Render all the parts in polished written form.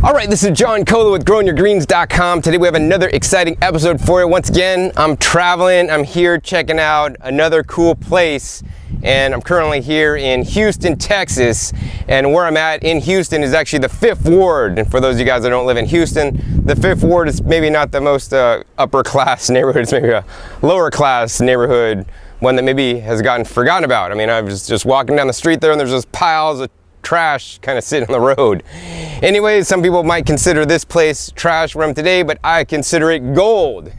All right, this is John Kohler with growingyourgreens.com. Today we have another exciting episode for you. Once again, I'm traveling. I'm here checking out another cool place, and I'm currently here in Houston, Texas. And where I'm at in Houston is actually the 5th Ward. And for those of you guys that don't live in Houston, the 5th Ward is maybe not the most upper class neighborhood. It's maybe a lower class neighborhood, one that maybe has gotten forgotten about. I mean, I was just walking down the street there and there's just piles of trash kind of sitting on the road. Anyways, some people might consider this place trash where I'm today, but I consider it gold.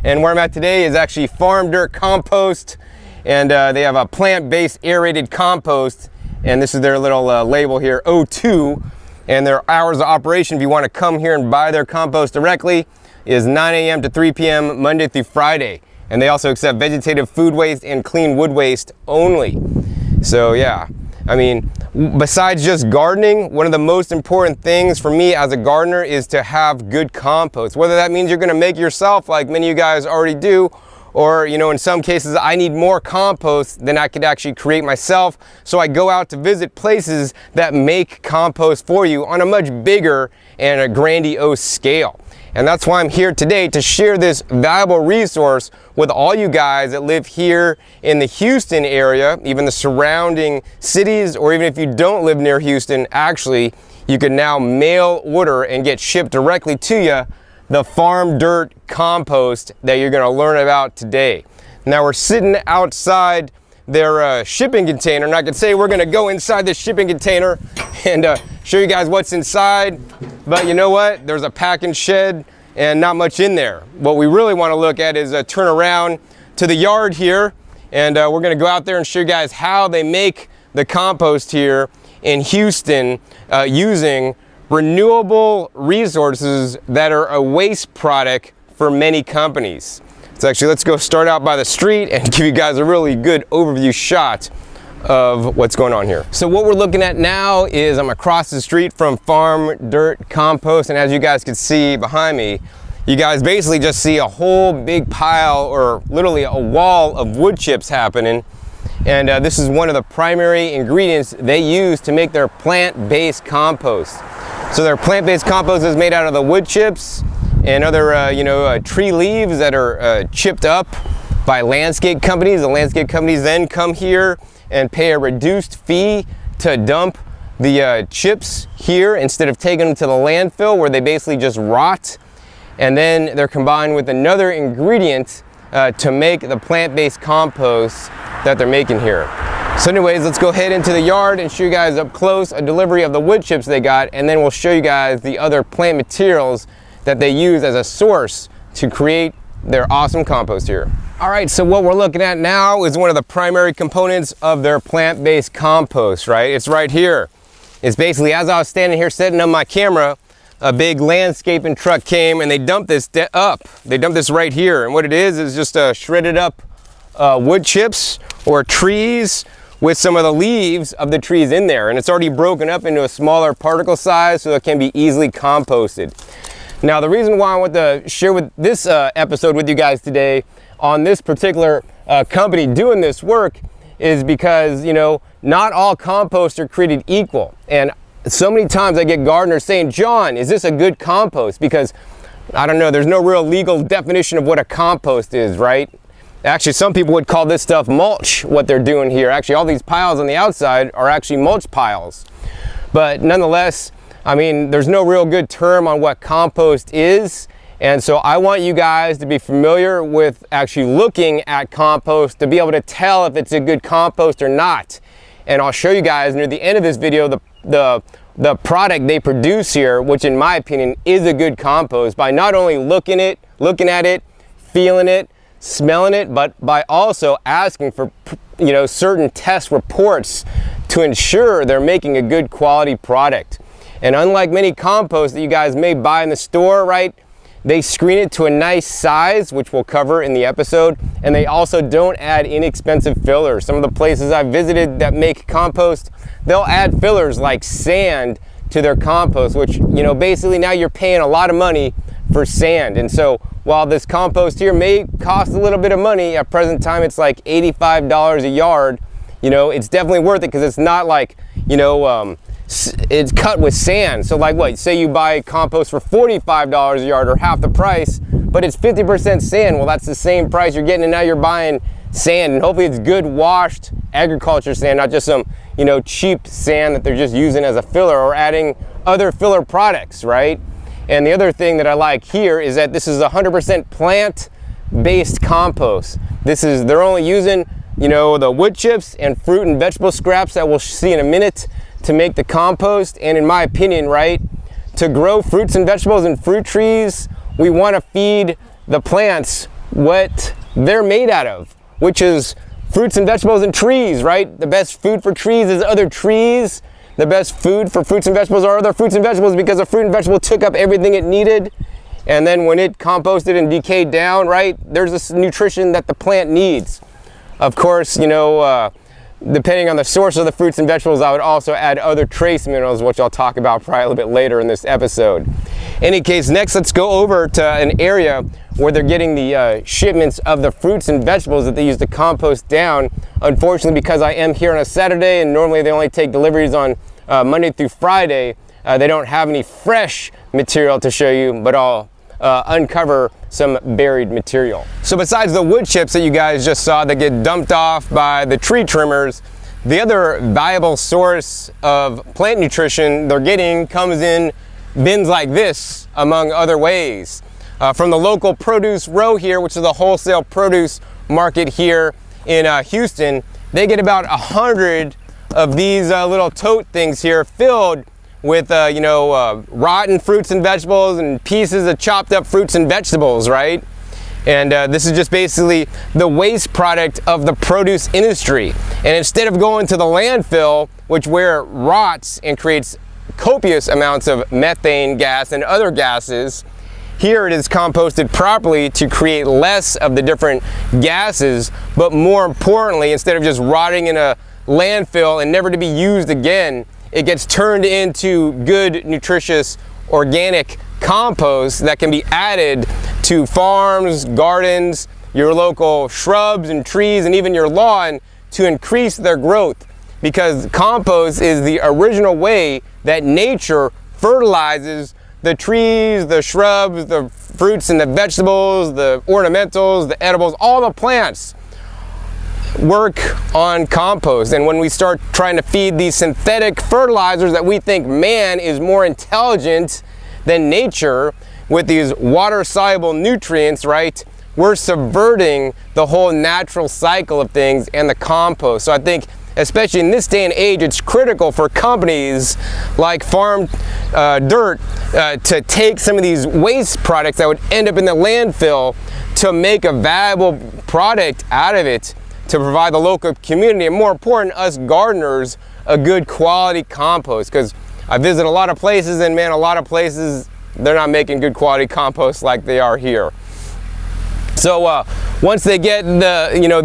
And where I'm at today is actually Farm Dirt Compost, and they have a plant-based aerated compost, and this is their little label here, O2, and their hours of operation, if you want to come here and buy their compost directly, is 9 a.m. to 3 p.m. Monday through Friday. And they also accept vegetative food waste and clean wood waste only. So yeah, I mean, besides just gardening, one of the most important things for me as a gardener is to have good compost. Whether that means you're gonna make yourself, like many of you guys already do, or, you know, in some cases I need more compost than I could actually create myself. So I go out to visit places that make compost for you on a much bigger and a grandiose scale. And that's why I'm here today, to share this valuable resource with all you guys that live here in the Houston area, even the surrounding cities, or even if you don't live near Houston, actually, you can now mail order and get shipped directly to you the Farm Dirt Compost that you're gonna learn about today. Now we're sitting outside their shipping container, and I could say we're gonna go inside this shipping container and show you guys what's inside, but you know what? There's a packing shed and not much in there. What we really want to look at is turn around to the yard here, and we're gonna go out there and show you guys how they make the compost here in Houston using renewable resources that are a waste product for many companies. So actually, let's go start out by the street and give you guys a really good overview shot of what's going on here. So what we're looking at now is I'm across the street from Farm Dirt Compost, and as you guys can see behind me, you guys basically just see a whole big pile, or literally a wall of wood chips happening. And this is one of the primary ingredients they use to make their plant-based compost. So their plant-based compost is made out of the wood chips and other tree leaves that are chipped up by landscape companies. The landscape companies then come here and pay a reduced fee to dump the chips here instead of taking them to the landfill, where they basically just rot. And then they're combined with another ingredient to make the plant-based compost that they're making here. So anyways, let's go ahead into the yard and show you guys up close a delivery of the wood chips they got, and then we'll show you guys the other plant materials that they use as a source to create their awesome compost here. All right, so what we're looking at now is one of the primary components of their plant-based compost, right? It's right here. It's basically, as I was standing here setting up my camera, a big landscaping truck came and they dumped this up. They dumped this right here, and what it is just shredded up wood chips or trees with some of the leaves of the trees in there, and it's already broken up into a smaller particle size so it can be easily composted. Now, the reason why I want to share with this episode with you guys today on this particular company doing this work is because, you know, not all composts are created equal. And so many times I get gardeners saying, John, is this a good compost? Because, I don't know, there's no real legal definition of what a compost is, right? Actually, some people would call this stuff mulch, what they're doing here. Actually, all these piles on the outside are actually mulch piles. But nonetheless, I mean, there's no real good term on what compost is. And so I want you guys to be familiar with actually looking at compost to be able to tell if it's a good compost or not. And I'll show you guys near the end of this video the product they produce here, which in my opinion is a good compost, by not only looking at it, feeling it, smelling it, but by also asking for, you know, certain test reports to ensure they're making a good quality product. And unlike many composts that you guys may buy in the store, right, they screen it to a nice size, which we'll cover in the episode, and they also don't add inexpensive fillers. Some of the places I've visited that make compost, they'll add fillers like sand to their compost, which, you know, basically now you're paying a lot of money for sand. And so while this compost here may cost a little bit of money, at present time it's like $85 a yard, you know, it's definitely worth it, because it's not like, you know, it's cut with sand. So like what, say you buy compost for $45 a yard or half the price, but it's 50% sand. Well, that's the same price you're getting, and now you're buying sand, and hopefully it's good washed agriculture sand, not just some, you know, cheap sand that they're just using as a filler or adding other filler products, right? And the other thing that I like here is that this is 100% plant-based compost. They're only using, you know, the wood chips and fruit and vegetable scraps that we'll see in a minute to make the compost. And in my opinion, right, to grow fruits and vegetables and fruit trees, we want to feed the plants what they're made out of, which is fruits and vegetables and trees, right? The best food for trees is other trees. The best food for fruits and vegetables are other fruits and vegetables, because a fruit and vegetable took up everything it needed. And then when it composted and decayed down, right, there's this nutrition that the plant needs. Of course, you know, depending on the source of the fruits and vegetables, I would also add other trace minerals, which I'll talk about probably a little bit later in this episode. Any case, next let's go over to an area where they're getting the shipments of the fruits and vegetables that they use to compost down. Unfortunately, because I am here on a Saturday and normally they only take deliveries on Monday through Friday, they don't have any fresh material to show you, but I'll uncover some buried material. So besides the wood chips that you guys just saw that get dumped off by the tree trimmers, the other valuable source of plant nutrition they're getting comes in bins like this, among other ways. From the local produce row here, which is the wholesale produce market here in Houston, they get about 100 of these little tote things here filled with rotten fruits and vegetables and pieces of chopped up fruits and vegetables, right? And this is just basically the waste product of the produce industry. And instead of going to the landfill, where it rots and creates copious amounts of methane gas and other gases, here it is composted properly to create less of the different gases, but more importantly, instead of just rotting in a landfill and never to be used again, it gets turned into good, nutritious, organic compost that can be added to farms, gardens, your local shrubs and trees, and even your lawn to increase their growth. Because compost is the original way that nature fertilizes the trees, the shrubs, the fruits and the vegetables, the ornamentals, the edibles, all the plants work on compost. And when we start trying to feed these synthetic fertilizers that we think man is more intelligent than nature with these water-soluble nutrients, right, we're subverting the whole natural cycle of things and the compost. So I think, especially in this day and age, it's critical for companies like Farm Dirt to take some of these waste products that would end up in the landfill to make a valuable product out of it to provide the local community, and more important, us gardeners, a good quality compost. Because I visit a lot of places, and man, a lot of places, they're not making good quality compost like they are here. So once they get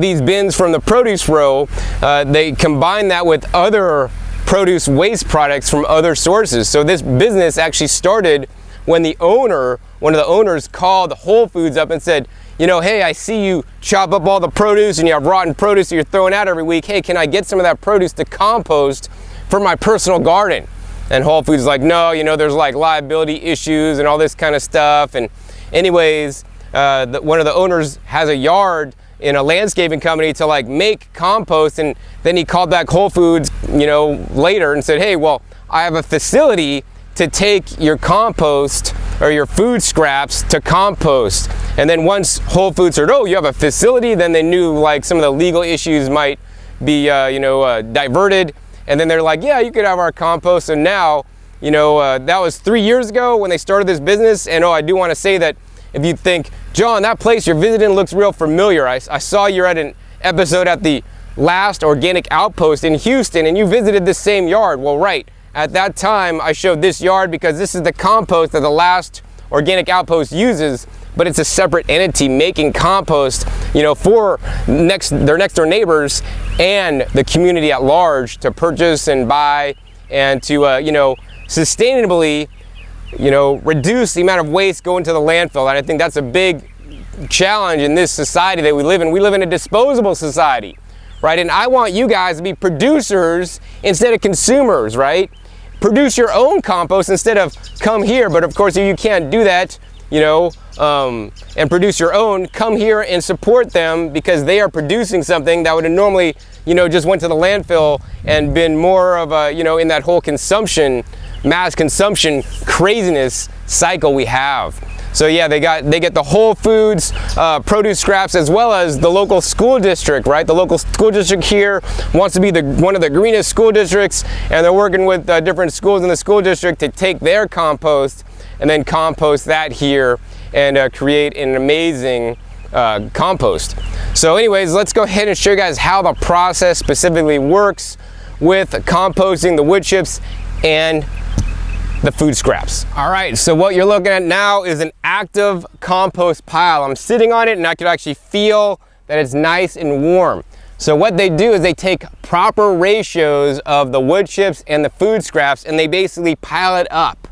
these bins from the produce row, they combine that with other produce waste products from other sources. So this business actually started when one of the owners called Whole Foods up and said, hey, I see you chop up all the produce and you have rotten produce that you're throwing out every week. Hey, can I get some of that produce to compost for my personal garden? And Whole Foods is like, no, there's like liability issues and all this kind of stuff. And anyways, one of the owners has a yard in a landscaping company to like make compost, and then he called back Whole Foods later and said, hey, well, I have a facility to take your compost or your food scraps to compost. And then once Whole Foods heard, oh, you have a facility, then they knew like some of the legal issues might be diverted, and then they're like, yeah, you could have our compost. And now that was 3 years ago when they started this business. And I do want to say that if you think, John, that place you're visiting looks real familiar. I saw you're at an episode at the last Organic Outpost in Houston, and you visited this same yard. Well, right. At that time, I showed this yard because this is the compost that the last Organic Outpost uses, but it's a separate entity making compost, for their next door neighbors and the community at large to purchase and buy and to, sustainably, reduce the amount of waste going to the landfill. And I think that's a big challenge in this society that we live in. We live in a disposable society, right? And I want you guys to be producers instead of consumers, right? produce your own compost instead of come here. But of course, if you can't do that, you know, and produce your own, come here and support them, because they are producing something that would have normally, you know, just went to the landfill and been more of a, you know, in that whole consumption, mass consumption craziness cycle we have. So yeah, they get the Whole Foods produce scraps, as well as the local school district, right? The local school district here wants to be one of the greenest school districts, and they're working with different schools in the school district to take their compost and then compost that here and create an amazing compost. So anyways, let's go ahead and show you guys how the process specifically works with composting the wood chips and the food scraps. All right, so what you're looking at now is an active compost pile. I'm sitting on it and I can actually feel that it's nice and warm. So what they do is they take proper ratios of the wood chips and the food scraps, and they basically pile it up.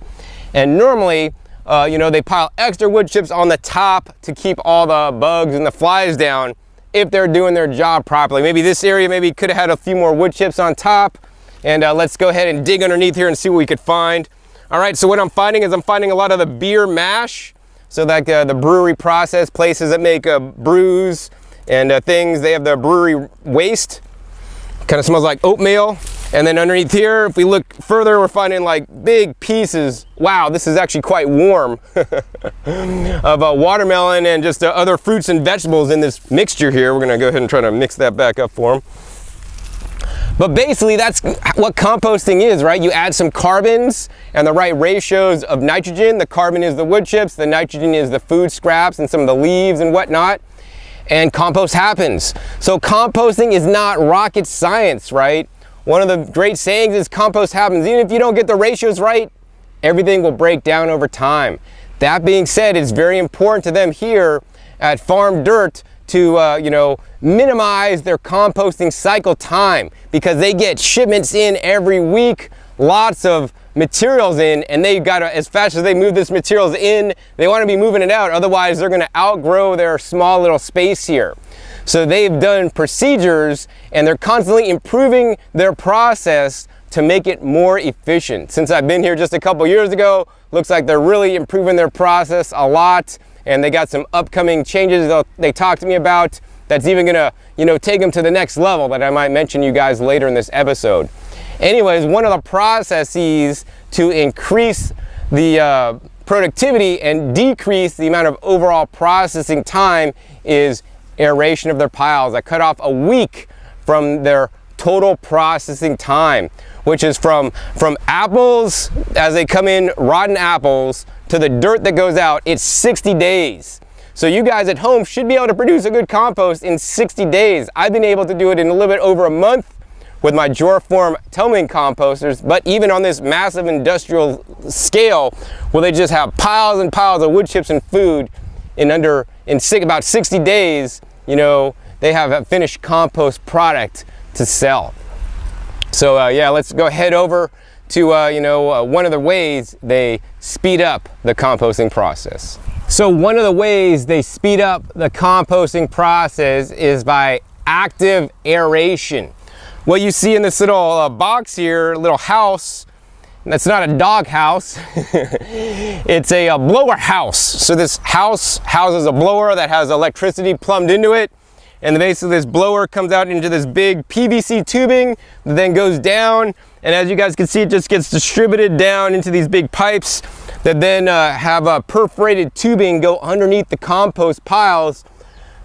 And normally, you know, they pile extra wood chips on the top to keep all the bugs and the flies down if they're doing their job properly. Maybe this area maybe could have had a few more wood chips on top. And let's go ahead and dig underneath here and see what we could find. All right, so what I'm finding is I'm finding a lot of the beer mash. So like the brewery process, places that make brews and things, they have the brewery waste. Kind of smells like oatmeal. And then underneath here, if we look further, we're finding like big pieces. Wow, this is actually quite warm of watermelon and just other fruits and vegetables in this mixture here. We're gonna go ahead and try to mix that back up for them. But basically, that's what composting is, right? You add some carbons and the right ratios of nitrogen. The carbon is the wood chips, the nitrogen is the food scraps and some of the leaves and whatnot, and compost happens. So composting is not rocket science, right? One of the great sayings is compost happens. Even if you don't get the ratios right, everything will break down over time. That being said, it's very important to them here at Farm Dirt to you know, minimize their composting cycle time, because they get shipments in every week, lots of materials in, and they gotta, as fast as they move this materials in, they want to be moving it out, otherwise they're going to outgrow their small little space here. So they've done procedures and they're constantly improving their process to make it more efficient. Since I've been here just a couple years ago, looks like they're really improving their process a lot. And they got some upcoming changes that they talked to me about that's even gonna, you know, take them to the next level that I might mention you guys later in this episode. Anyways, one of the processes to increase the productivity and decrease the amount of overall processing time is aeration of their piles. I cut off a week from their total processing time, which is from apples as they come in, rotten apples, to the dirt that goes out. It's 60 days. So you guys at home should be able to produce a good compost in 60 days. I've been able to do it in a little bit over a month with my Joraform teeming composters, but even on this massive industrial scale where they just have piles and piles of wood chips and food, in about 60 days, you know, they have a finished compost product to sell. So yeah, let's go head over to you know, one of the ways they speed up the composting process. So one of the ways they speed up the composting process is by active aeration. What you see in this little box here, little house, that's not a dog house, it's a blower house. So this house houses a blower that has electricity plumbed into it, and then basically this blower comes out into this big PVC tubing that then goes down, and as you guys can see, it just gets distributed down into these big pipes that then have a perforated tubing go underneath the compost piles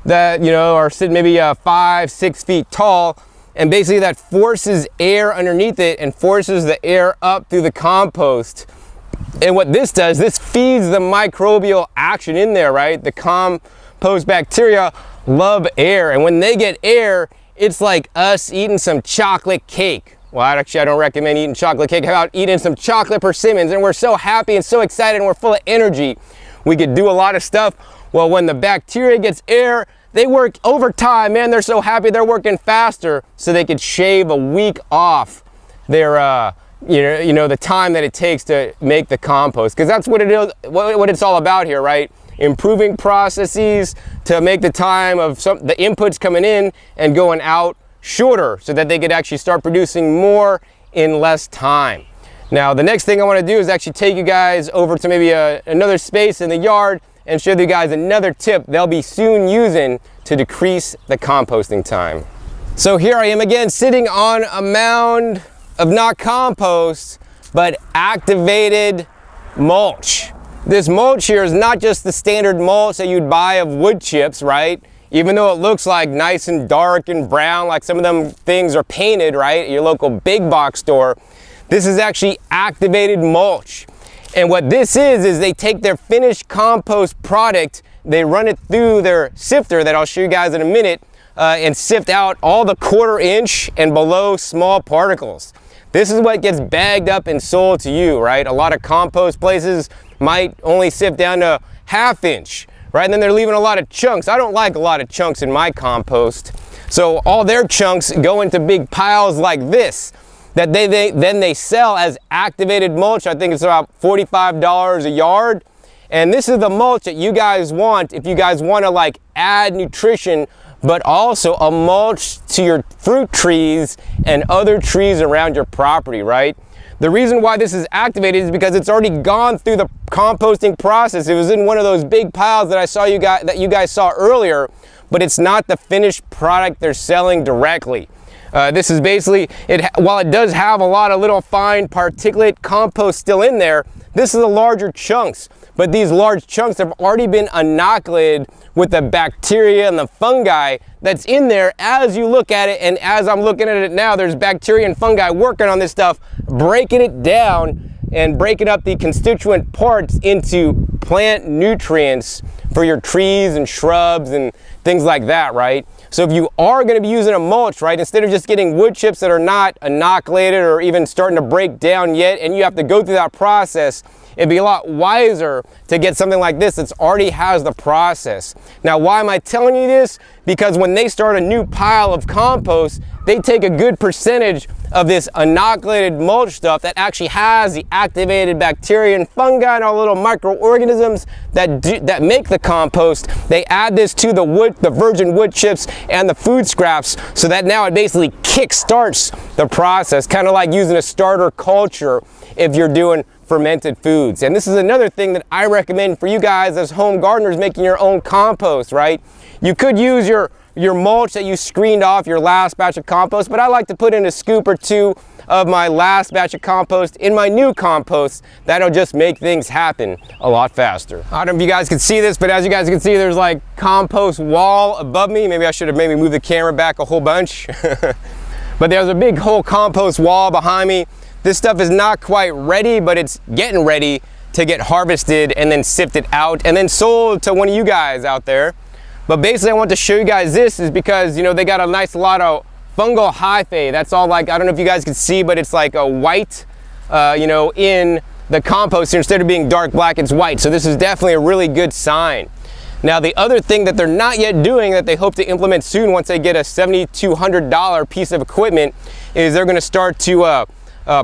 that, you know, are sitting maybe 5-6 feet tall, and basically that forces air underneath it and forces the air up through the compost. And what this does, this feeds the microbial action in there, right? The compost bacteria love air, and when they get air, it's like us eating some chocolate cake. Well, actually, I don't recommend eating chocolate cake. How about eating some chocolate persimmons? And we're so happy and so excited and we're full of energy. We could do a lot of stuff. Well, when the bacteria gets air, they work overtime, man. They're so happy they're working faster so they could shave a week off their, you know, the time that it takes to make the compost. Because that's what it is, what it's all about here, right? Improving processes to make the time of the inputs coming in and going out shorter so that they could actually start producing more in less time. Now, the next thing I want to do is actually take you guys over to maybe another space in the yard and show you guys another tip they'll be soon using to decrease the composting time. So here I am again, sitting on a mound of not compost, but activated mulch. This mulch here is not just the standard mulch that you'd buy of wood chips, right? Even though it looks like nice and dark and brown, like some of them things are painted, right? At your local big box store. This is actually activated mulch. And what this is they take their finished compost product, they run it through their sifter that I'll show you guys in a minute, and sift out all the 1/4 inch and below small particles. This is what gets bagged up and sold to you, right? A lot of compost places might only sift down to 1/2 inch, right? And then they're leaving a lot of chunks. I don't like a lot of chunks in my compost. So all their chunks go into big piles like this that then they sell as activated mulch. I think it's about $45 a yard. And this is the mulch that you guys want if you guys want to like add nutrition, but also a mulch to your fruit trees and other trees around your property, right? The reason why this is activated is because it's already gone through the composting process. It was in one of those big piles that you guys saw earlier, but it's not the finished product they're selling directly. This is basically, while it does have a lot of little fine particulate compost still in there, this is the larger chunks. But these large chunks have already been inoculated with the bacteria and the fungi that's in there. As you look at it, and as I'm looking at it now, there's bacteria and fungi working on this stuff, breaking it down and breaking up the constituent parts into plant nutrients for your trees and shrubs and things like that, right? So if you are going to be using a mulch, right, instead of just getting wood chips that are not inoculated or even starting to break down yet, and you have to go through that process, it'd be a lot wiser to get something like this that already has the process. Now, why am I telling you this? Because when they start a new pile of compost, they take a good percentage of this inoculated mulch stuff that actually has the activated bacteria and fungi and all little microorganisms that make the compost. They add this to the virgin wood chips and the food scraps, so that now it basically kick-starts the process, kind of like using a starter culture if you're doing fermented foods. And this is another thing that I recommend for you guys as home gardeners making your own compost, right? You could use your mulch that you screened off your last batch of compost, but I like to put in a scoop or two of my last batch of compost in my new compost. That'll just make things happen a lot faster. I don't know if you guys can see this, but as you guys can see, there's like compost wall above me. Maybe I should have maybe moved the camera back a whole bunch. But there's a big whole compost wall behind me. This stuff is not quite ready, but it's getting ready to get harvested and then sifted out and then sold to one of you guys out there. But basically I want to show you guys this is because, you know, they got a nice lot of fungal hyphae. That's all, like, I don't know if you guys can see, but it's like a white, you know, in the compost here. Instead of being dark black, it's white. So this is definitely a really good sign. Now, the other thing that they're not yet doing that they hope to implement soon once they get a $7,200 piece of equipment is they're going to start to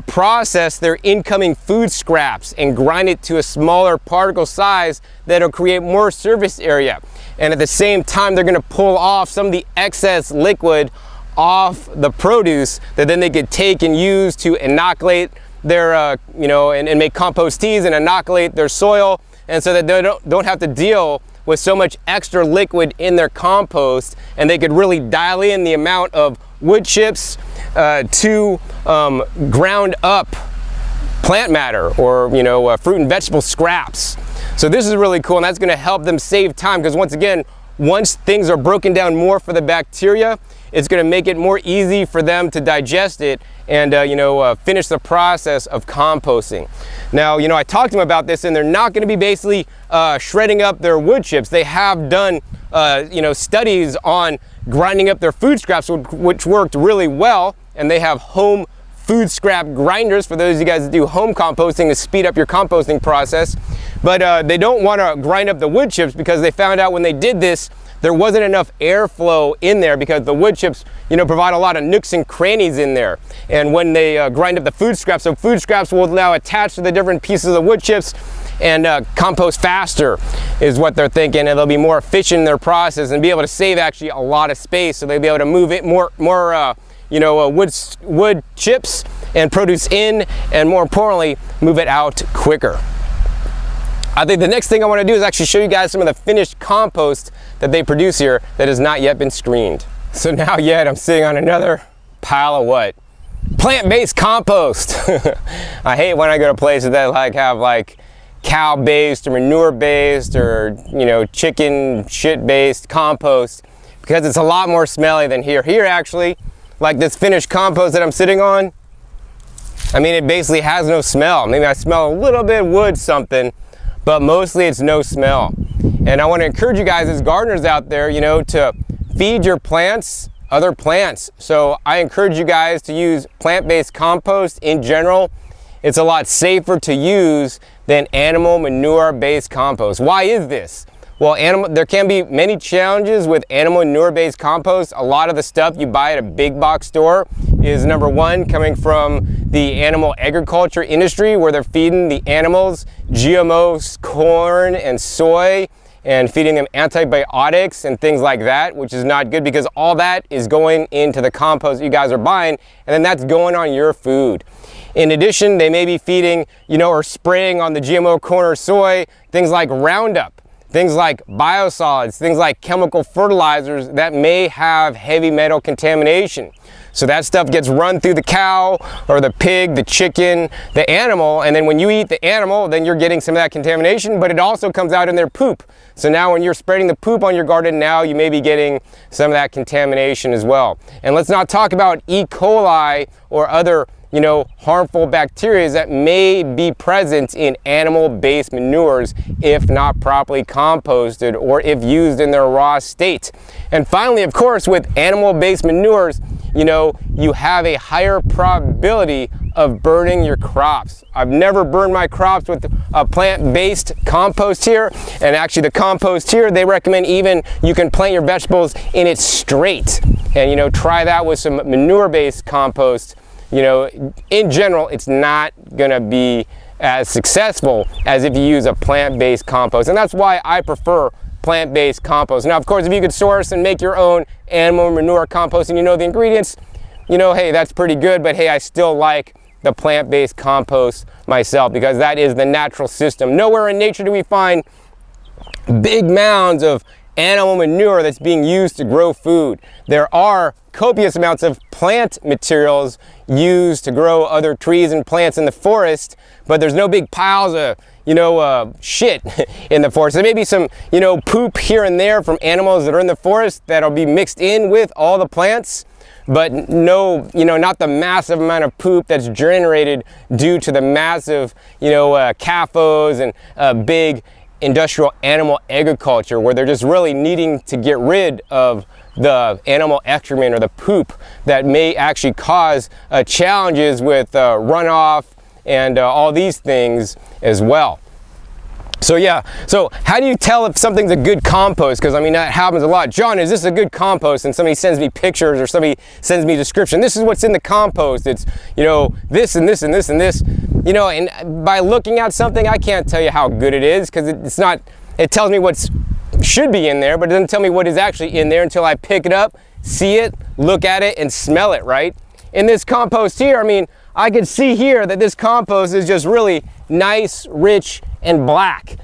process their incoming food scraps and grind it to a smaller particle size that'll create more surface area. And at the same time, they're gonna pull off some of the excess liquid off the produce that then they could take and use to inoculate their, you know, and make compost teas and inoculate their soil, and so that they don't have to deal with so much extra liquid in their compost, and they could really dial in the amount of wood chips to ground up plant matter, or, you know, fruit and vegetable scraps. So this is really cool, and that's going to help them save time, because once again, once things are broken down more for the bacteria, it's going to make it more easy for them to digest it and you know, finish the process of composting. Now, you know, I talked to them about this, and they're not going to be basically shredding up their wood chips. They have done you know, studies on grinding up their food scraps, which worked really well, and they have home food scrap grinders for those of you guys that do home composting to speed up your composting process. But they don't want to grind up the wood chips because they found out when they did this, there wasn't enough airflow in there, because the wood chips, you know, provide a lot of nooks and crannies in there. And when they grind up the food scraps, so food scraps will now attach to the different pieces of the wood chips and compost faster is what they're thinking, and they'll be more efficient in their process and be able to save actually a lot of space. So they'll be able to move it more you know, wood chips and produce in, and more importantly, move it out quicker. I think the next thing I want to do is actually show you guys some of the finished compost that they produce here that has not yet been screened. So now I'm sitting on another pile of what? Plant-based compost. I hate when I go to places that have cow-based or manure-based or chicken shit-based compost, because it's a lot more smelly than here. Here actually, like this finished compost that I'm sitting on, I mean, it basically has no smell. Maybe I smell a little bit wood something, but mostly it's no smell. And I want to encourage you guys as gardeners out there, to feed your plants other plants. So I encourage you guys to use plant-based compost in general. It's a lot safer to use than animal manure-based compost. Why is this? Well, there can be many challenges with animal manure-based compost. A lot of the stuff you buy at a big box store is, number one, coming from the animal agriculture industry, where they're feeding the animals GMO corn and soy and feeding them antibiotics and things like that, which is not good, because all that is going into the compost you guys are buying, and then that's going on your food. In addition, they may be feeding, or spraying on the GMO corn or soy things like Roundup, things like biosolids, things like chemical fertilizers that may have heavy metal contamination. So that stuff gets run through the cow or the pig, the chicken, the animal, and then when you eat the animal, then you're getting some of that contamination, but it also comes out in their poop. So now when you're spreading the poop on your garden, now you may be getting some of that contamination as well. And let's not talk about E. coli or other harmful bacteria that may be present in animal-based manures if not properly composted or if used in their raw state. And finally, of course, with animal-based manures, you have a higher probability of burning your crops. I've never burned my crops with a plant-based compost here, and actually the compost here, they recommend even you can plant your vegetables in it straight, and try that with some manure-based compost. In general, it's not gonna be as successful as if you use a plant-based compost, and that's why I prefer plant-based compost. Now, of course, if you could source and make your own animal manure compost and you know the ingredients, hey, that's pretty good, but hey, I still like the plant-based compost myself, because that is the natural system. Nowhere in nature do we find big mounds of animal manure that's being used to grow food. There are copious amounts of plant materials used to grow other trees and plants in the forest, but there's no big piles of shit in the forest. There may be some poop here and there from animals that are in the forest that'll be mixed in with all the plants, but no, not the massive amount of poop that's generated due to the massive CAFOs and big industrial animal agriculture, where they're just really needing to get rid of the animal excrement or the poop that may actually cause challenges with runoff and all these things as well. So yeah, so how do you tell if something's a good compost? Because I mean, that happens a lot. John, is this a good compost? And somebody sends me pictures or somebody sends me a description. This is what's in the compost. It's, this and this and this and this. And by looking at something, I can't tell you how good it is, because it tells me what should be in there, but it doesn't tell me what is actually in there until I pick it up, see it, look at it, and smell it, right? In this compost here, I mean, I can see here that this compost is just really nice, rich, and black.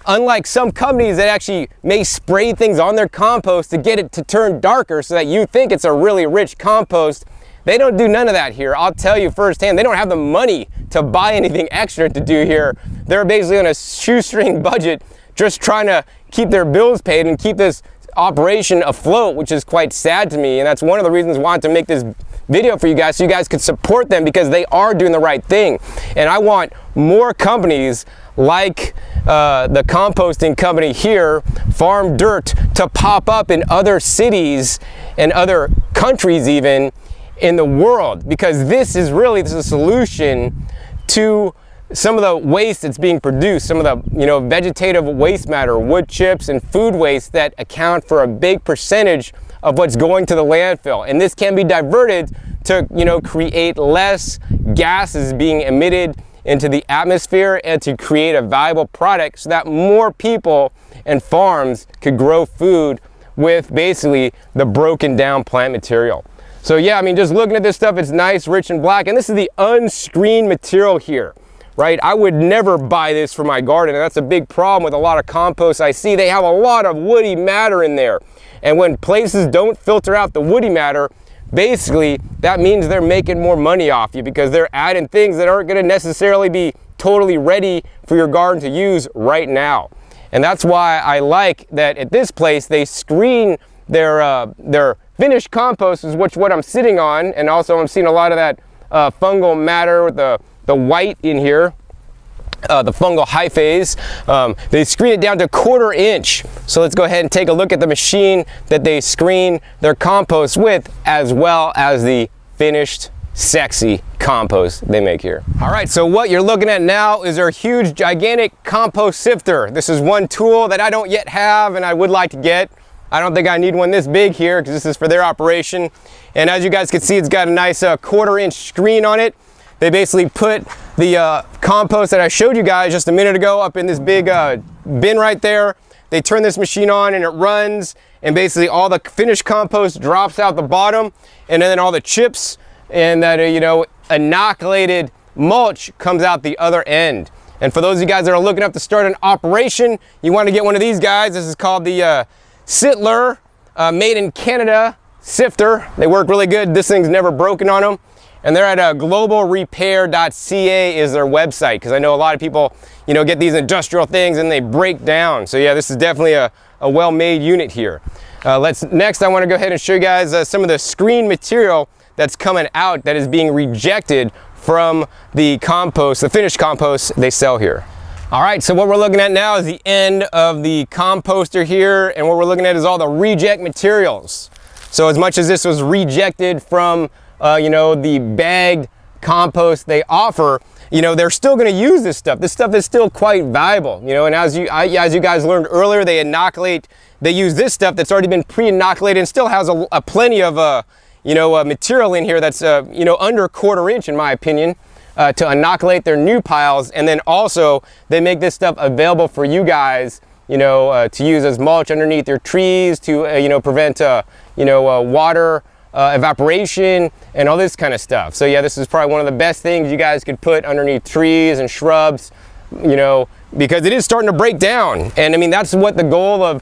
Unlike some companies that actually may spray things on their compost to get it to turn darker so that you think it's a really rich compost, they don't do none of that here. I'll tell you firsthand, they don't have the money to buy anything extra to do here. They're basically on a shoestring budget, just trying to keep their bills paid and keep this operation afloat, which is quite sad to me. And that's one of the reasons I wanted to make this video for you guys, so you guys could support them, because they are doing the right thing. And I want more companies like the composting company here, Farm Dirt, to pop up in other cities and other countries even in the world, because this is really the solution to some of the waste that's being produced, some of the vegetative waste matter, wood chips and food waste that account for a big percentage of what's going to the landfill. And this can be diverted to create less gases being emitted into the atmosphere, and to create a valuable product so that more people and farms could grow food with basically the broken down plant material. So yeah, I mean, just looking at this stuff, it's nice, rich and black. And this is the unscreened material here, right? I would never buy this for my garden. And that's a big problem with a lot of composts I see. They have a lot of woody matter in there. And when places don't filter out the woody matter, basically that means they're making more money off you because they're adding things that aren't going to necessarily be totally ready for your garden to use right now. And that's why I like that at this place they screen their finished compost, is what I'm sitting on, and also I'm seeing a lot of that fungal matter with the white in here, the fungal hyphase. They screen it down to 1/4 inch. So let's go ahead and take a look at the machine that they screen their compost with, as well as the finished sexy compost they make here. All right, so what you're looking at now is our huge, gigantic compost sifter. This is one tool that I don't yet have and I would like to get. I don't think I need one this big here because this is for their operation. And as you guys can see, it's got a nice 1/4 inch screen on it. They basically put the compost that I showed you guys just a minute ago up in this big bin right there. They turn this machine on and it runs, and basically all the finished compost drops out the bottom, and then all the chips and that inoculated mulch comes out the other end. And for those of you guys that are looking up to start an operation, you want to get one of these guys. This is called the Sittler, made in Canada sifter. They work really good. This thing's never broken on them. And they're at globalrepair.ca is their website, because I know a lot of people, get these industrial things and they break down. So yeah, this is definitely a well-made unit here. Next, I want to go ahead and show you guys some of the screen material that's coming out that is being rejected from the compost, the finished compost they sell here. All right, so what we're looking at now is the end of the composter here, and what we're looking at is all the reject materials. So as much as this was rejected from the bagged compost they offer, they're still going to use this stuff. This stuff is still quite valuable, and as you guys learned earlier, they use this stuff that's already been pre-inoculated and still has a plenty of material in here that's under 1/4 inch in my opinion, to inoculate their new piles. And then also they make this stuff available for you guys to use as mulch underneath your trees to prevent water evaporation and all this kind of stuff. So yeah, this is probably one of the best things you guys could put underneath trees and shrubs, because it is starting to break down. And I mean, that's what the goal of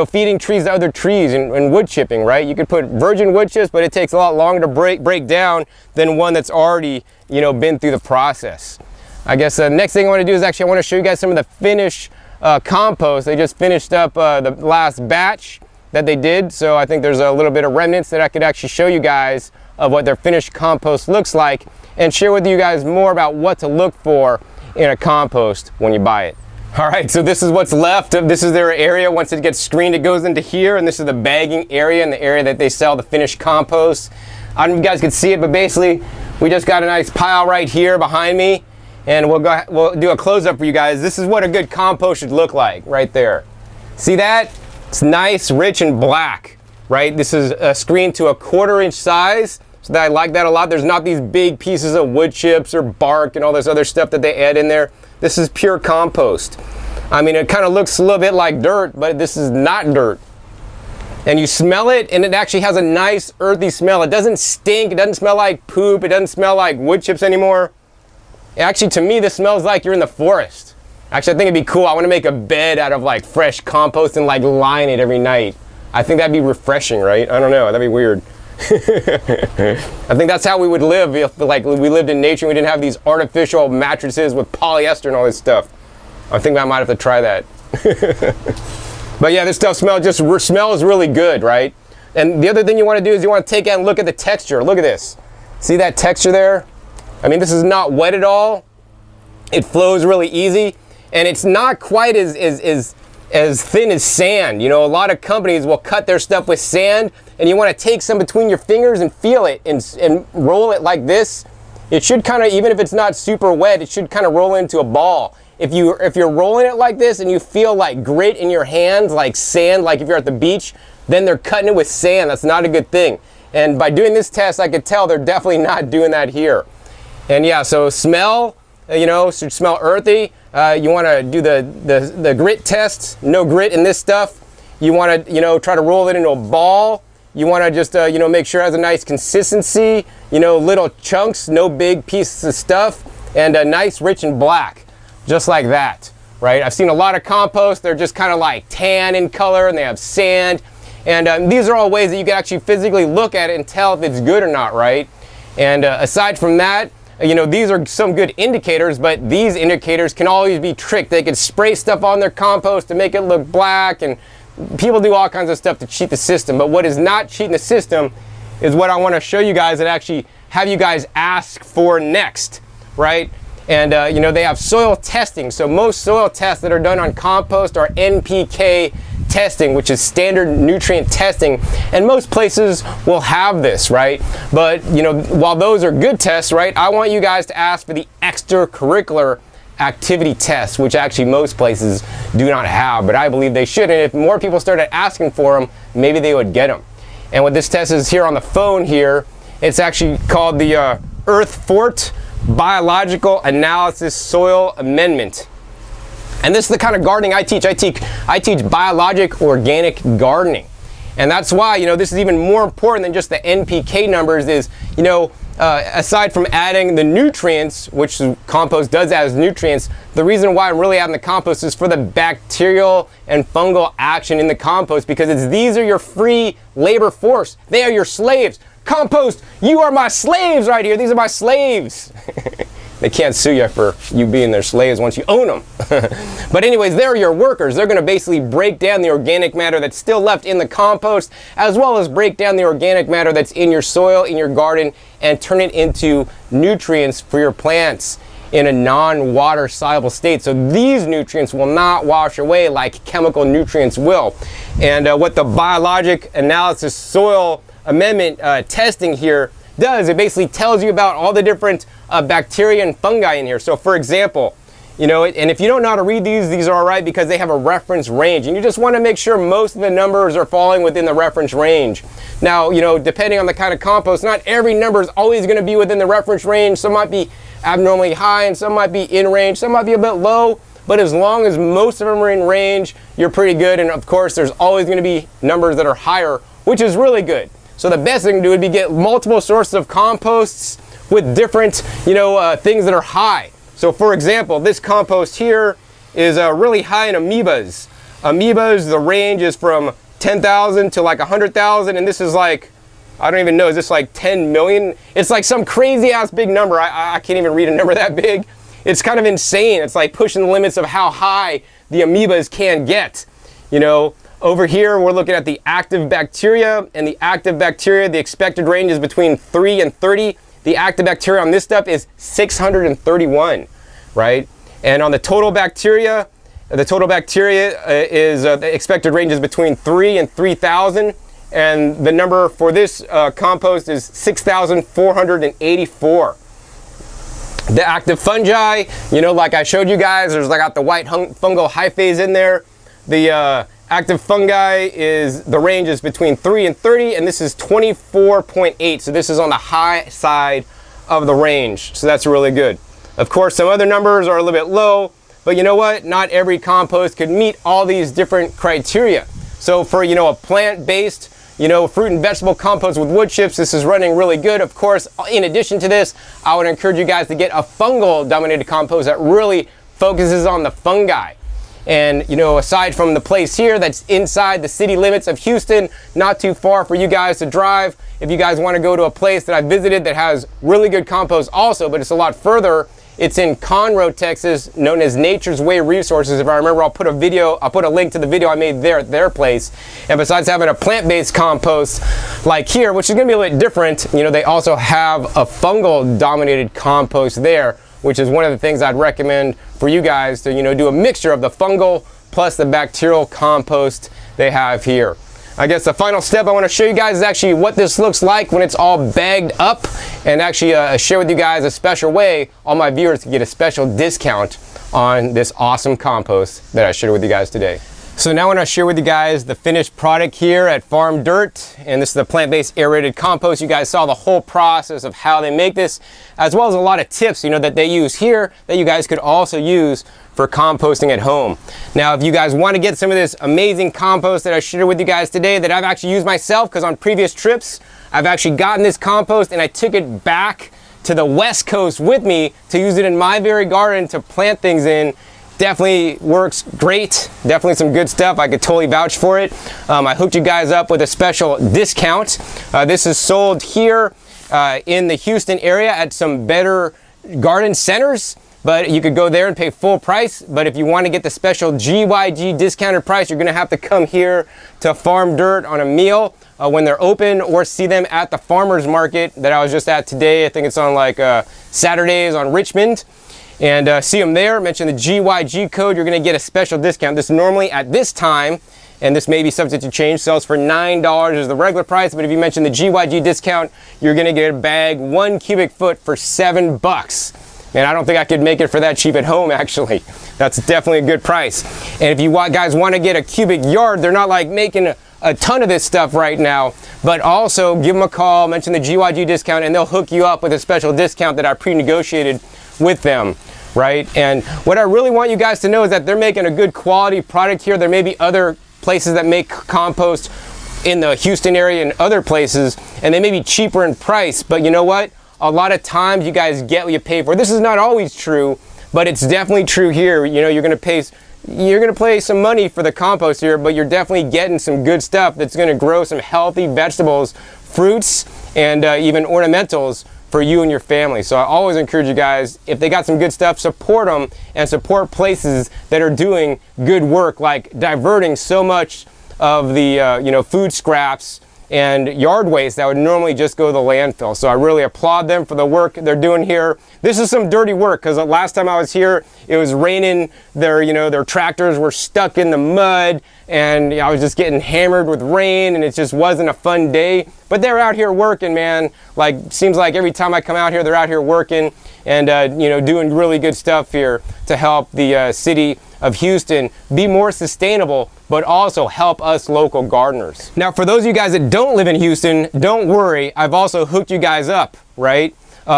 feeding trees to other trees and wood chipping, right? You could put virgin wood chips, but it takes a lot longer to break down than one that's already been through the process. I guess the next thing I want to do is I want to show you guys some of the finished compost. They just finished up the last batch that they did, so I think there's a little bit of remnants that I could actually show you guys of what their finished compost looks like, and share with you guys more about what to look for in a compost when you buy it. All right, so this is what's left. This is their area. Once it gets screened, it goes into here, and this is the bagging area and the area that they sell the finished compost. I don't know if you guys can see it, but basically we just got a nice pile right here behind me, and we'll do a close-up for you guys. This is what a good compost should look like right there. See that? It's nice, rich, and black, right? This is screened to a 1/4 inch size, so that I like that a lot. There's not these big pieces of wood chips or bark and all this other stuff that they add in there. This is pure compost. I mean, it kind of looks a little bit like dirt, but this is not dirt. And you smell it, and it actually has a nice earthy smell. It doesn't stink. It doesn't smell like poop. It doesn't smell like wood chips anymore. Actually, to me, this smells like you're in the forest. Actually, I think it'd be cool. I want to make a bed out of like fresh compost and like line it every night. I think that'd be refreshing, right? I don't know. That'd be weird. I think that's how we would live if like we lived in nature and we didn't have these artificial mattresses with polyester and all this stuff. I think I might have to try that. But yeah, this stuff smells really good, right? And the other thing you want to do is you want to take out and look at the texture. Look at this. See that texture there? I mean, this is not wet at all. It flows really easy, and it's not quite as thin as sand. A lot of companies will cut their stuff with sand, and you want to take some between your fingers and feel it and roll it like this. It should kind of, even if it's not super wet, it should kind of roll into a ball. If you're rolling it like this and you feel like grit in your hands, like sand, like if you're at the beach, then they're cutting it with sand. That's not a good thing. And by doing this test, I could tell they're definitely not doing that here. And yeah, so smell, should smell earthy. You want to do the grit test. No grit in this stuff. You want to, try to roll it into a ball You want to just, you know, make sure it has a nice consistency, you know, little chunks, no big pieces of stuff, and nice, rich, and black, just like that, right? I've seen a lot of compost. They're just kind of like tan in color, and they have sand. And these are all ways that you can actually physically look at it and tell if it's good or not, right? And aside from that, you know, these are some good indicators, but these indicators can always be tricked. They can spray stuff on their compost to make it look black, and people do all kinds of stuff to cheat the system. But what is not cheating the system is what I want to show you guys and actually have you guys ask for next, right? And you know, they have soil testing. So most soil tests that are done on compost are NPK testing, which is standard nutrient testing, and most places will have this, right? But you know, while those are good tests, right, I want you guys to ask for the extracurricular activity tests, which actually most places do not have, but I believe they should. And if more people started asking for them, maybe they would get them. And what this test is here on the phone here, it's actually called the Earth Fort Biological Analysis Soil Amendment. And this is the kind of gardening I teach. I teach biologic organic gardening. And that's why, you know, this is even more important than just the NPK numbers is, you know, aside from adding the nutrients, which compost does add as nutrients, the reason why I'm really adding the compost is for the bacterial and fungal action in the compost, because these are your free labor force. They are your slaves. Compost, you are my slaves right here. These are my slaves. They can't sue you for you being their slaves once you own them. But anyways, they're your workers. They're going to basically break down the organic matter that's still left in the compost, as well as break down the organic matter that's in your soil, in your garden, and turn it into nutrients for your plants in a non-water soluble state. So these nutrients will not wash away like chemical nutrients will. And what the biologic analysis soil amendment testing here does, it basically tells you about all the different bacteria and fungi in here. So for example, you know, and if you don't know how to read these are all right because they have a reference range, and you just want to make sure most of the numbers are falling within the reference range. Now, you know, depending on the kind of compost, not every number is always going to be within the reference range. Some might be abnormally high and some might be in range, some might be a bit low, but as long as most of them are in range, you're pretty good. And of course, there's always going to be numbers that are higher, which is really good. So the best thing to do would be get multiple sources of composts with different, you know, things that are high. So for example, this compost here is really high in amoebas. Amoebas, the range is from 10,000 to like 100,000, and this is like, I don't even know, is this like 10 million? It's like some crazy ass big number. I can't even read a number that big. It's kind of insane. It's like pushing the limits of how high the amoebas can get, you know. Over here, we're looking at the active bacteria, and the active bacteria, the expected range is between 3 and 30. The active bacteria on this stuff is 631, right? And on the total bacteria is the expected range is between 3 and 3,000, and the number for this compost is 6,484. The active fungi, you know, like I showed you guys, I got the white fungal hyphase in there. The active fungi is, the range is between 3 and 30, and this is 24.8. So this is on the high side of the range. So that's really good. Of course, some other numbers are a little bit low, but you know what? Not every compost could meet all these different criteria. So for, you know, a plant-based, you know, fruit and vegetable compost with wood chips, this is running really good. Of course, in addition to this, I would encourage you guys to get a fungal dominated compost that really focuses on the fungi. And, you know, aside from the place here that's inside the city limits of Houston, not too far for you guys to drive. If you guys want to go to a place that I visited that has really good compost also, but it's a lot further, it's in Conroe, Texas, known as Nature's Way Resources. If I remember, I'll put a link to the video I made there at their place. And besides having a plant-based compost like here, which is going to be a little bit different, you know, they also have a fungal dominated compost there, which is one of the things I'd recommend for you guys to, you know, do a mixture of the fungal plus the bacterial compost they have here. I guess the final step I want to show you guys is actually what this looks like when it's all bagged up, and actually share with you guys a special way all my viewers can get a special discount on this awesome compost that I shared with you guys today. So now I want to share with you guys the finished product here at Farm Dirt, and this is the plant-based aerated compost. You guys saw the whole process of how they make this, as well as a lot of tips, that they use here that you guys could also use for composting at home. Now, if you guys want to get some of this amazing compost that I shared with you guys today that I've actually used myself, because on previous trips, I've actually gotten this compost and I took it back to the West Coast with me to use it in my very garden to plant things in. Definitely works great. Definitely some good stuff. I could totally vouch for it. I hooked you guys up with a special discount. This is sold here in the Houston area at some better garden centers, but you could go there and pay full price. But if you want to get the special GYG discounted price, you're going to have to come here to Farm Dirt on a meal when they're open, or see them at the farmers market that I was just at today. I think it's on like Saturdays on Richmond. And see them there. Mention the GYG code, you're going to get a special discount. This normally at this time, and this may be subject to change, sells for $9 is the regular price, but if you mention the GYG discount, you're going to get a bag 1 cubic foot for $7. And I don't think I could make it for that cheap at home, actually. That's definitely a good price. And if you guys want to get a cubic yard, they're not like making a ton of this stuff right now, but also give them a call, mention the GYG discount, and they'll hook you up with a special discount that I pre-negotiated with them, right? And what I really want you guys to know is that they're making a good quality product here. There may be other places that make compost in the Houston area and other places, and they may be cheaper in price, but you know what? A lot of times you guys get what you pay for. This is not always true, but it's definitely true here. You're going to pay some money for the compost here, but you're definitely getting some good stuff that's going to grow some healthy vegetables, fruits, and even ornamentals for you and your family. So I always encourage you guys, if they got some good stuff, support them and support places that are doing good work, like diverting so much of the food scraps and yard waste that would normally just go to the landfill. So I really applaud them for the work they're doing here. This is some dirty work, because the last time I was here, it was raining. Their tractors were stuck in the mud, and I was just getting hammered with rain, and it just wasn't a fun day. But they're out here working, man. Seems like every time I come out here, they're out here working and doing really good stuff here to help the city of Houston be more sustainable, but also help us local gardeners. Now, for those of you guys that don't live in Houston, don't worry, I've also hooked you guys up, right?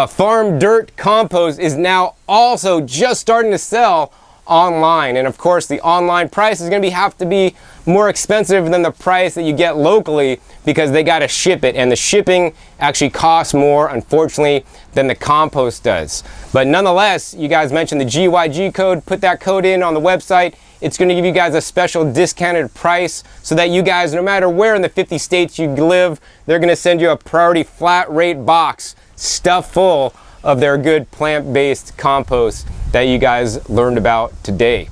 Farm Dirt Compost is now also just starting to sell online, and of course the online price is going to have to be more expensive than the price that you get locally, because they got to ship it, and the shipping actually costs more, unfortunately, than the compost does. But nonetheless, you guys mentioned the GYG code. Put that code in on the website. It's going to give you guys a special discounted price, so that you guys, no matter where in the 50 states you live, they're going to send you a priority flat rate box stuffed full of their good plant-based compost that you guys learned about today.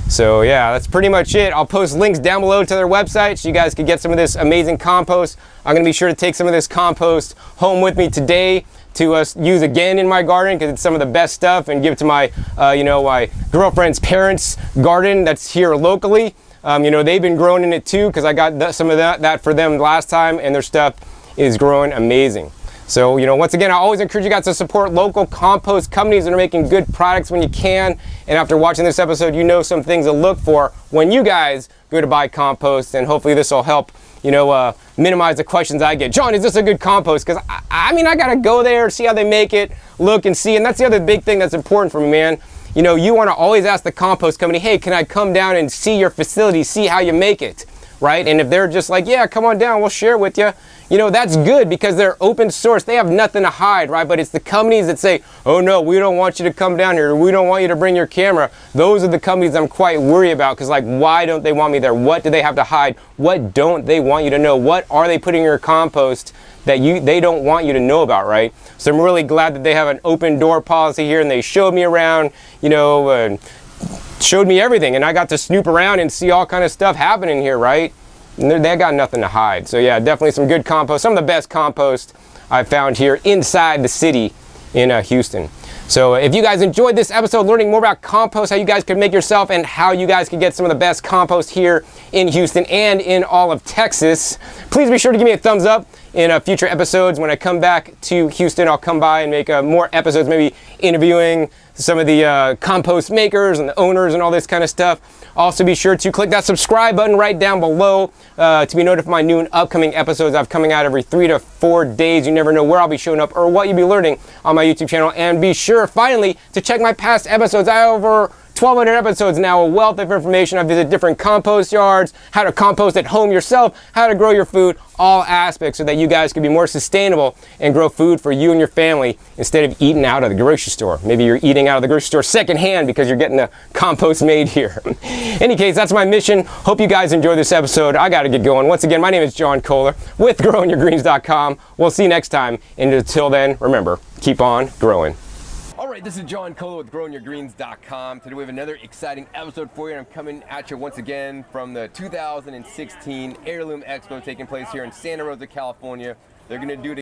So yeah, that's pretty much it. I'll post links down below to their website so you guys can get some of this amazing compost. I'm going to be sure to take some of this compost home with me today to use again in my garden, because it's some of the best stuff, and give it to my my girlfriend's parents' garden that's here locally. They've been growing in it too, because I got some of that for them last time, and their stuff is growing amazing. So, once again, I always encourage you guys to support local compost companies that are making good products when you can. And after watching this episode, you know some things to look for when you guys go to buy compost. And hopefully this will help, minimize the questions I get. John, is this a good compost? Because, I got to go there, see how they make it, look and see. And that's the other big thing that's important for me, man. You want to always ask the compost company, hey, can I come down and see your facility, see how you make it, right? And if they're just like, yeah, come on down, we'll share with you. That's good, because they're open source. They have nothing to hide, right? But it's the companies that say, oh no, we don't want you to come down here. We don't want you to bring your camera. Those are the companies I'm quite worried about, because why don't they want me there? What do they have to hide? What don't they want you to know? What are they putting in your compost that they don't want you to know about, right? So I'm really glad that they have an open door policy here, and they showed me around, and showed me everything, and I got to snoop around and see all kind of stuff happening here, right? And they got nothing to hide. So yeah, definitely some good compost, some of the best compost I've found here inside the city in Houston. So if you guys enjoyed this episode, learning more about compost, how you guys could make yourself, and how you guys could get some of the best compost here in Houston and in all of Texas, please be sure to give me a thumbs up. In future episodes, when I come back to Houston, I'll come by and make more episodes, maybe interviewing some of the compost makers and the owners and all this kind of stuff. Also, be sure to click that subscribe button right down below to be notified of my new and upcoming episodes. I'm coming out every 3 to 4 days. You never know where I'll be showing up or what you'll be learning on my YouTube channel. And be sure, finally, to check my past episodes. I have over 1,200 episodes now, a wealth of information. I visit different compost yards, how to compost at home yourself, how to grow your food, all aspects so that you guys can be more sustainable and grow food for you and your family instead of eating out of the grocery store. Maybe you're eating out of the grocery store secondhand because you're getting the compost made here. Any case, that's my mission. Hope you guys enjoy this episode. I got to get going. Once again, my name is John Kohler with growingyourgreens.com. We'll see you next time. And until then, remember, keep on growing. All right, this is John Kohler with growingyourgreens.com. Today we have another exciting episode for you, and I'm coming at you once again from the 2016 Heirloom Expo taking place here in Santa Rosa, California. They're going to do it